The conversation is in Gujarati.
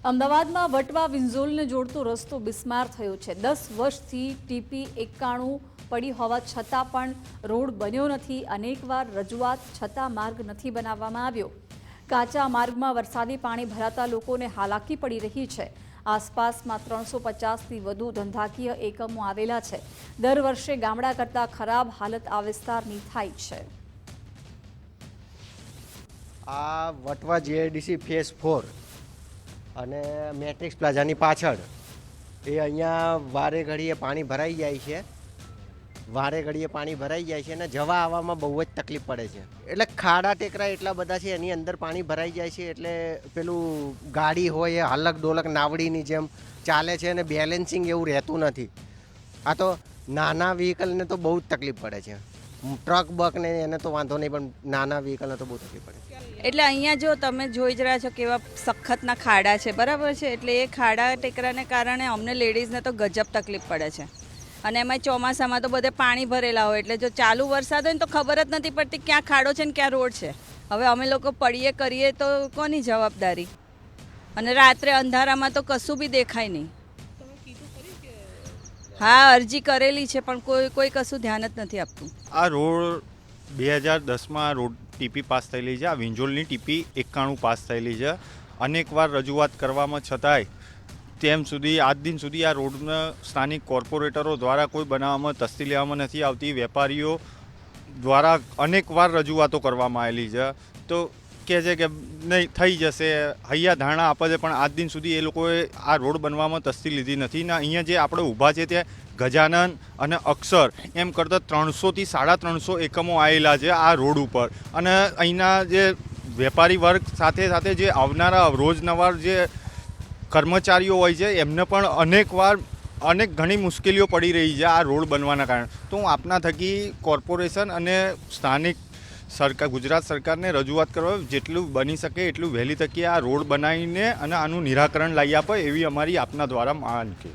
અમદાવાદમાં વટવા વિંઝોલને જોડતો રસ્તો બિસ્માર થયો છે। 10 વર્ષથી ટીપી 91 પડી હોવા છતાં પણ રોડ બન્યો નથી। અનેકવાર રજૂઆત છતાં માર્ગ નથી બનાવવામાં આવ્યો। કાચા માર્ગમાં વરસાદી પાણી ભરાતા લોકોને હાલાકી પડી રહી છે। આસપાસમાં 350થી વધુ ધંધાકીય એકમો આવેલા છે। દર વર્ષે ગામડા કરતાં ખરાબ હાલત આ વિસ્તારની થાય છે। આ વટવા જીઆઈડીસી ફેઝ 4 અને મેટ્રિક્સ પ્લાઝાની પાછળ એ અહીંયા વારે ઘડીએ પાણી ભરાઈ જાય છે। અને જવા આવવામાં બહુ જ તકલીફ પડે છે। એટલે ખાડા ટેકરા એટલા બધા છે, એની અંદર પાણી ભરાઈ જાય છે, એટલે પેલું ગાડી હોય એ હલક ડોલક નાવડીની જેમ ચાલે છે અને બેલેન્સિંગ એવું રહેતું નથી। આ તો નાના વ્હીકલને તો બહુ જ તકલીફ પડે છે। ટ્રક બકને એને તો વાંધો નહીં, પણ નાના વ્હીકલને તો બહુ તકલીફ પડે। એટલે અહીંયા જો તમે જોઈ જ રહ્યા છો કેવા સખતના ખાડા છે, બરાબર છે। એટલે એ ખાડા ટેકરાને કારણે અમને લેડીઝને તો ગજબ તકલીફ પડે છે। અને એમાં ચોમાસામાં તો બધે પાણી ભરેલા હોય, એટલે જો ચાલુ વરસાદ હોય ને તો ખબર જ નથી પડતી ક્યાં ખાડો છે ને ક્યાં રોડ છે। હવે અમે લોકો પડીએ કરીએ તો કોની જવાબદારી? અને રાત્રે અંધારામાં તો કશું બી દેખાય નહીં। હા, અરજી કરેલી છે, પણ કોઈ કશું ધ્યાન જ નથી આપતું। આ રોડ 2010માં રોડ ટીપી પાસ થયેલી છે। આ વિંજોલની ટીપી 91 પાસ થયેલી છે। અનેકવાર રજૂઆત કરવામાં છતાંય તેમ સુધી આજ દિન સુધી આ રોડના સ્થાનિક કોર્પોરેટરો દ્વારા કોઈ બનાવવામાં તસ્દી લેવામાં નથી આવતી। વેપારીઓ દ્વારા અનેકવાર રજૂઆતો કરવામાં આવેલી છે, તો કહે છે કે નહીં થઈ જશે, હૈયા ધારણા આપે છે, પણ આજ દિન સુધી એ લોકોએ આ રોડ બનવામાં તસ્દી લીધી નથી। ને અહીંયા જે આપણે ઊભા છે ત્યાં ગજાનન અને અક્ષર એમ કરતાં 300થી 350 એકમો આવેલા છે આ રોડ ઉપર। અને અહીંના જે વેપારી વર્ગ સાથે સાથે જે આવનારા રોજનવાર જે કર્મચારીઓ હોય છે એમને પણ અનેક ઘણી મુશ્કેલીઓ પડી રહી છે આ રોડ બનવાના કારણે। તો હું આપના થકી કોર્પોરેશન અને સ્થાનિક સરકાર ગુજરાત સરકારને રજૂઆત કરવા જેટલું બની શકે એટલું વહેલી તકે આ રોડ બનાવીને અને આનું નિરાકરણ લાવી આપે એવી અમારી આપના દ્વારા માંગ છે।